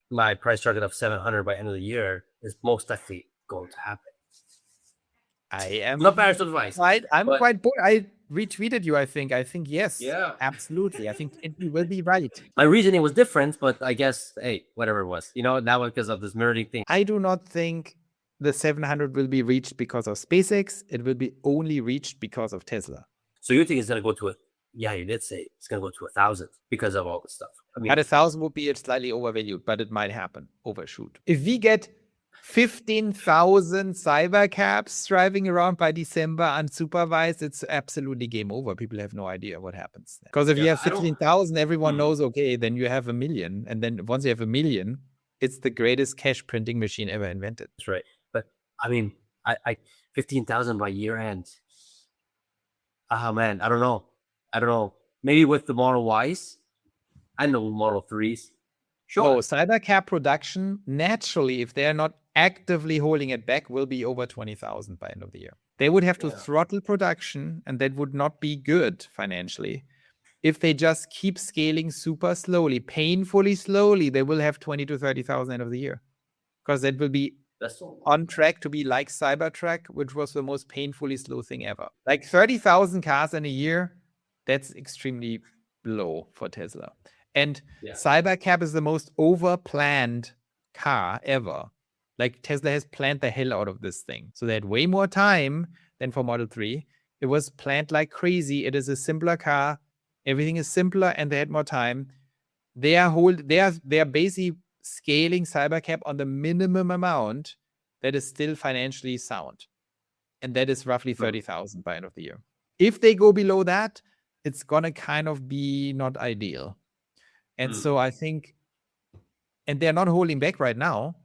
my price target of 700 by end of the year is most likely going to happen. I am not Paris advice. I'm quite bored. I retweeted you, I think. Yes. Yeah. Absolutely. I think you will be right. My reasoning was different, but I guess, hey, whatever it was. Now because of this merging thing. I do not think the 700 will be reached because of SpaceX. It will be only reached because of Tesla. So you think it's going to go to you did say it's going to go to 1,000 because of all this stuff. I mean, At 1,000 would be slightly overvalued, but it might happen. Overshoot. If we get 15,000 cybercabs driving around by December unsupervised, it's absolutely game over. People have no idea what happens. Because if you have 15,000, everyone knows, okay, then you have 1 million. And then once you have 1 million, it's the greatest cash printing machine ever invented. That's right. But I mean, I 15,000 by year end. Oh man, I don't know. Maybe with the Model Ys and the Model 3s. Sure. Oh, Cybercab production, naturally, if they're not actively holding it back, will be over 20,000 by end of the year. They would have to throttle production, and that would not be good financially. If they just keep scaling super slowly, painfully slowly, they will have 20 to 30,000 end of the year. Because that will be on track to be like Cybertruck, which was the most painfully slow thing ever. Like 30,000 cars in a year, that's extremely low for Tesla. And Cybercab is the most over-planned car ever. Like Tesla has planned the hell out of this thing. So they had way more time than for Model 3. It was planned like crazy. It is a simpler car. Everything is simpler and they had more time. They are basically scaling Cybercab on the minimum amount that is still financially sound. And that is roughly 30,000 by end of the year. If they go below that, it's going to kind of be not ideal. And so I think, and they're not holding back right now.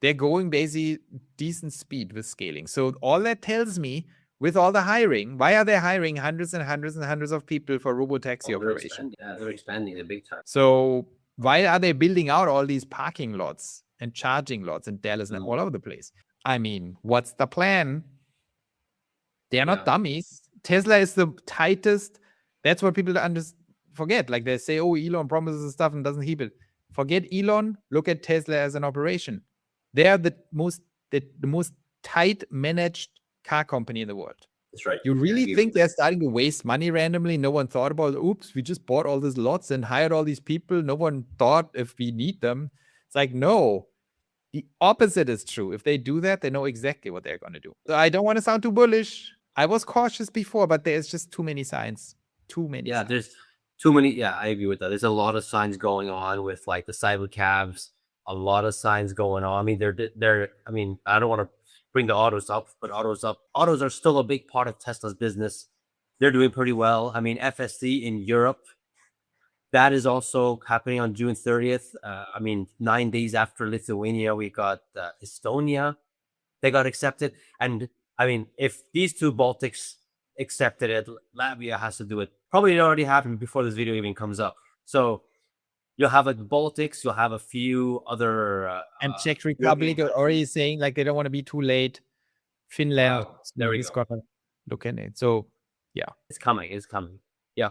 They're going basically decent speed with scaling. So all that tells me, with all the hiring, why are they hiring hundreds and hundreds and hundreds of people for robotaxi operation? They're expanding it big time. So why are they building out all these parking lots and charging lots in Dallas and all over the place? I mean, what's the plan? They're not dummies. Tesla is the tightest. That's what people forget. Like they say, oh, Elon promises stuff and doesn't keep it. Forget Elon. Look at Tesla as an operation. They are the most tight managed car company in the world. That's right. You really think they're starting to waste money randomly? No one thought about, oops, we just bought all these lots and hired all these people. No one thought if we need them. It's like, no. The opposite is true. If they do that, they know exactly what they're going to do. So I don't want to sound too bullish. I was cautious before, but there's just too many signs. Too many. Yeah, there's too many. Yeah, I agree with that. There's a lot of signs going on with like the Cybercabs. A lot of signs going on. I mean, they're. I mean, I don't want to bring the autos up, but autos are still a big part of Tesla's business. They're doing pretty well. I mean, FSD in Europe, that is also happening on June 30th. I mean, 9 days after Lithuania, we got Estonia. They got accepted. And I mean, if these two Baltics accepted it, Latvia has to do it. Probably it already happened before this video even comes up. So you'll have the Baltics, you'll have a few other... and Czech Republic are already saying like they don't want to be too late. Finland, there we go. Look at it. So, yeah. It's coming. Yeah.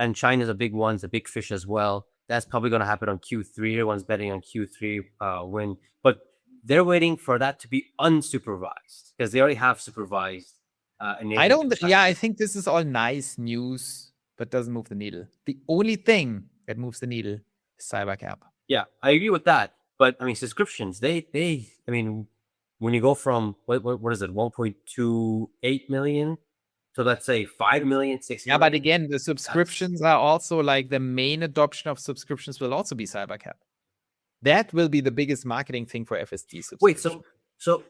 And China's a big one. It's a big fish as well. That's probably going to happen on Q3. Everyone's betting on Q3 win. But they're waiting for that to be unsupervised because they already have supervised. I think this is all nice news, but doesn't move the needle. The only thing that moves the needle is Cybercab. Yeah, I agree with that. But I mean, subscriptions, I mean, when you go from, what is it, 1.28 million to let's say 5 million, 6 million. Yeah, but again, the subscriptions are also like the main adoption of subscriptions will also be Cybercab. That will be the biggest marketing thing for FSD subscription. Wait, so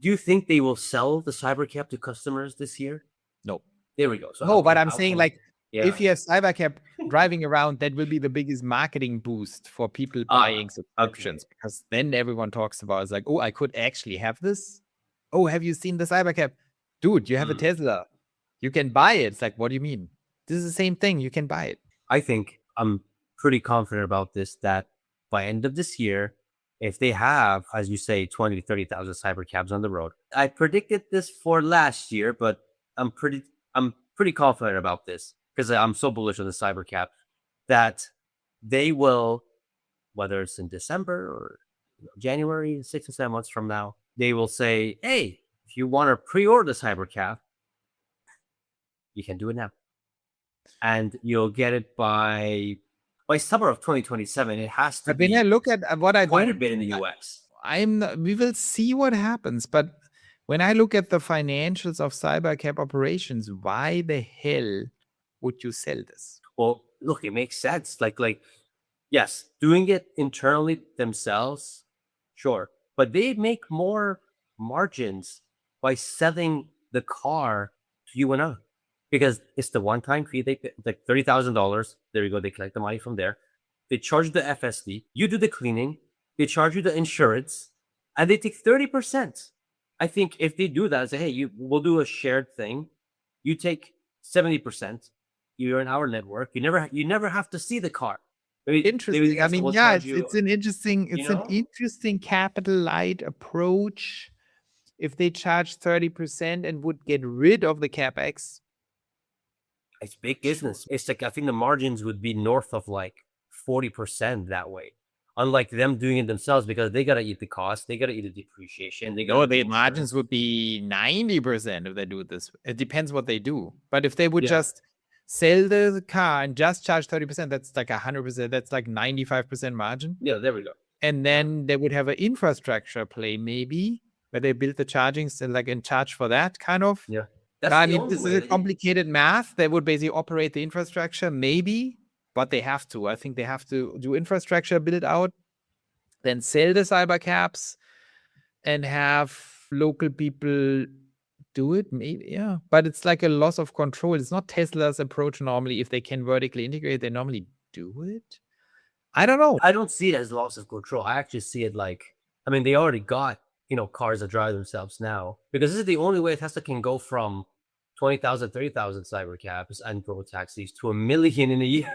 do you think they will sell the Cybercab to customers this year? No. There we go. So no, but I'm saying like, if you have Cybercab driving around, that will be the biggest marketing boost for people buying subscriptions. Because then everyone talks about, it's like, oh, I could actually have this. Oh, have you seen the Cybercab? Dude, you have a Tesla. You can buy it. It's like, what do you mean? This is the same thing. You can buy it. I think I'm pretty confident about this, that by end of this year, if they have, as you say, 20 to 30,000 Cybercabs on the road. I predicted this for last year, but I'm pretty confident about this because I'm so bullish on the Cybercab that they will whether it's in December or January, 6 to 7 months from now, they will say, hey, if you want to pre-order the Cybercab, you can do it now. And you'll get it by summer of 2027. It has to be. When I look at what I quite a don't, bit in the US. we will see what happens. But when I look at the financials of Cybercab operations, why the hell would you sell this? Well, look, it makes sense. Like, yes, doing it internally themselves, sure, but they make more margins by selling the car to you and I, because it's the one-time fee. They pay, like $30,000. There you go. They collect the money from there. They charge the FSD. You do the cleaning. They charge you the insurance, and they take 30%. I think if they do that, say, hey, we'll do a shared thing. You take 70%. You're in our network. You never have to see the car. Interesting. I mean, yeah, it's an interesting capital light approach. If they charge 30% and would get rid of the CapEx, it's big business. It's like, I think the margins would be north of like 40% that way. Unlike them doing it themselves, because they gotta eat the cost, they gotta eat the depreciation. The margins would be 90% if they do this. It depends what they do. But if they would just sell the car and just charge 30%, that's like 100%. That's like 95% margin. Yeah, there we go. And then they would have an infrastructure play, maybe, where they build the charging, so like in charge for that kind of. Yeah. I mean, this is a complicated math. They would basically operate the infrastructure, maybe, but they have to. I think they have to do infrastructure, build it out, then sell the Cybercabs and have local people do it, maybe, yeah. But it's like a loss of control. It's not Tesla's approach normally. If they can vertically integrate, they normally do it. I don't know. I don't see it as loss of control. I actually see it like, I mean, they already got, cars that drive themselves now, because this is the only way Tesla can go from 20,000, 30,000 Cybercabs and robotaxis to 1 million in a year.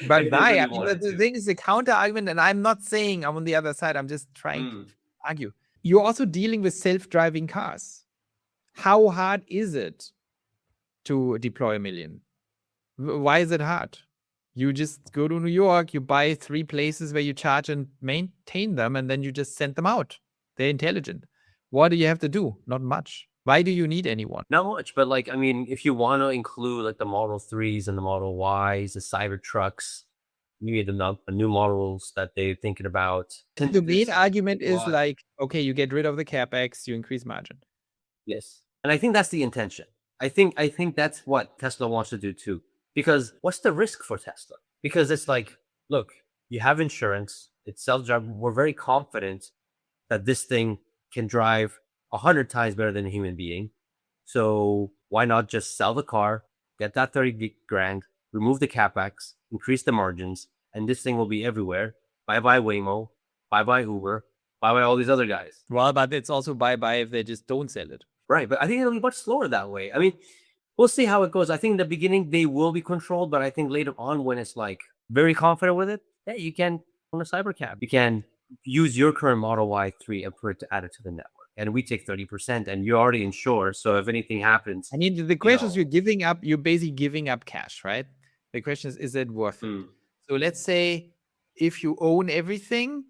But why? I mean, the thing is, the counter argument, and I'm not saying I'm on the other side. I'm just trying to argue. You're also dealing with self-driving cars. How hard is it to deploy 1 million? Why is it hard? You just go to New York, you buy 3 places where you charge and maintain them, and then you just send them out. They're intelligent. What do you have to do? Not much. Why do you need anyone? Not much, but like, I mean, if you want to include like the Model 3s and the Model Ys, the Cybertrucks, maybe the new models that they're thinking about. The main argument is like, okay, you get rid of the CapEx, you increase margin. Yes. And I think that's the intention. I think that's what Tesla wants to do too. Because what's the risk for Tesla? Because it's like, look, you have insurance, it's self-driving. We're very confident that this thing can drive 100 times better than a human being. So why not just sell the car, get that 30 grand, remove the CapEx, increase the margins, and this thing will be everywhere. Bye-bye Waymo, bye-bye Uber, bye-bye all these other guys. Well, but it's also bye-bye if they just don't sell it. Right, but I think it'll be much slower that way. I mean, we'll see how it goes. I think in the beginning they will be controlled, but I think later on, when it's like very confident with it, you can own a Cybercab. You can use your current Model Y3 and put it to add it to the network. And we take 30%, and you're already insured. So if anything happens, I mean, the question is, you're basically giving up cash, right? The question is it worth it? So let's say if you own everything,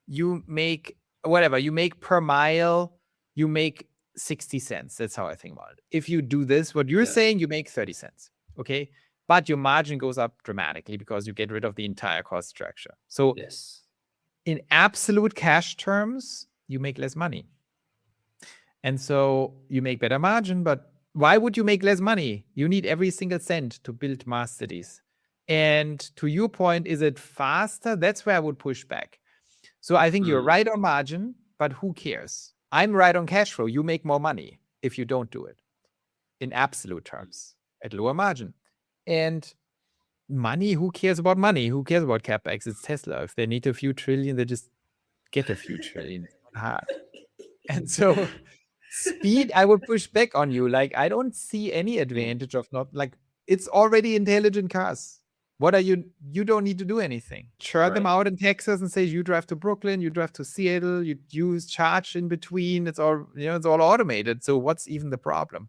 you make whatever, you make per mile, you make 60 cents. That's how I think about it. If you do this, what you're saying, you make 30 cents. Okay. But your margin goes up dramatically because you get rid of the entire cost structure. So in absolute cash terms, you make less money. And so you make better margin, but why would you make less money? You need every single cent to build mass cities. And to your point, is it faster? That's where I would push back. So I think you're right on margin, but who cares? I'm right on cash flow. You make more money if you don't do it in absolute terms at lower margin. And money, who cares about money? Who cares about CapEx? It's Tesla. If they need a few trillion, they just get a few trillion. It's not hard. And so speed, I would push back on you. Like, I don't see any advantage of not, like, it's already intelligent cars. What are you don't need to do anything. Churn them out in Texas and say, you drive to Brooklyn, you drive to Seattle, you use charge in between. It's all, it's all automated. So what's even the problem?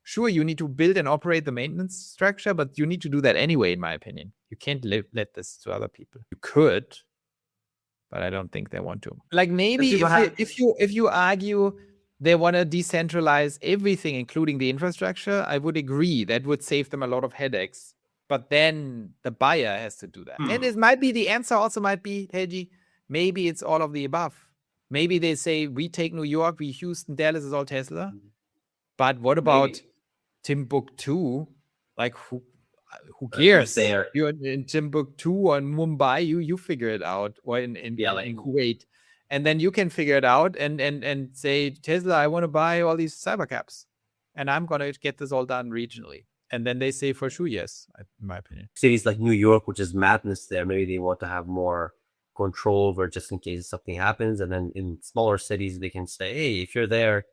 Sure, you need to build and operate the maintenance structure, but you need to do that anyway, in my opinion. You can't let this to other people. You could, but I don't think they want to. Like maybe if you argue they want to decentralize everything, including the infrastructure, I would agree. That would save them a lot of headaches. But then the buyer has to do that. And it might be the answer also might be, Pejjy, maybe it's all of the above. Maybe they say, we take New York, we Houston, Dallas is all Tesla. But what about Timbuktu? Like who cares? There. You're in Timbuktu or in Mumbai, you figure it out, or in Kuwait. And then you can figure it out and say, Tesla, I want to buy all these Cybercabs. And I'm gonna get this all done regionally. And then they say for sure, yes, in my opinion. Cities like New York, which is madness there, maybe they want to have more control over just in case something happens. And then in smaller cities, they can say, hey, if you're there,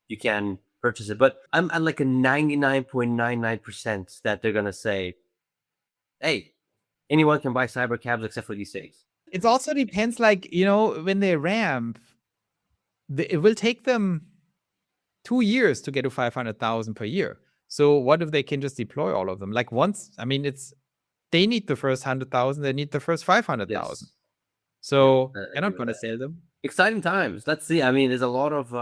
you can purchase it. But I'm at like a 99.99% that they're going to say, hey, anyone can buy Cybercabs except for these cities. It also depends, like, when they ramp, it will take them 2 years to get to 500,000 per year. So what if they can just deploy all of them? Like once, they need the first 100,000, they need the first 500,000. Yes. So they're not going to sell them. Exciting times. Let's see. There's a lot of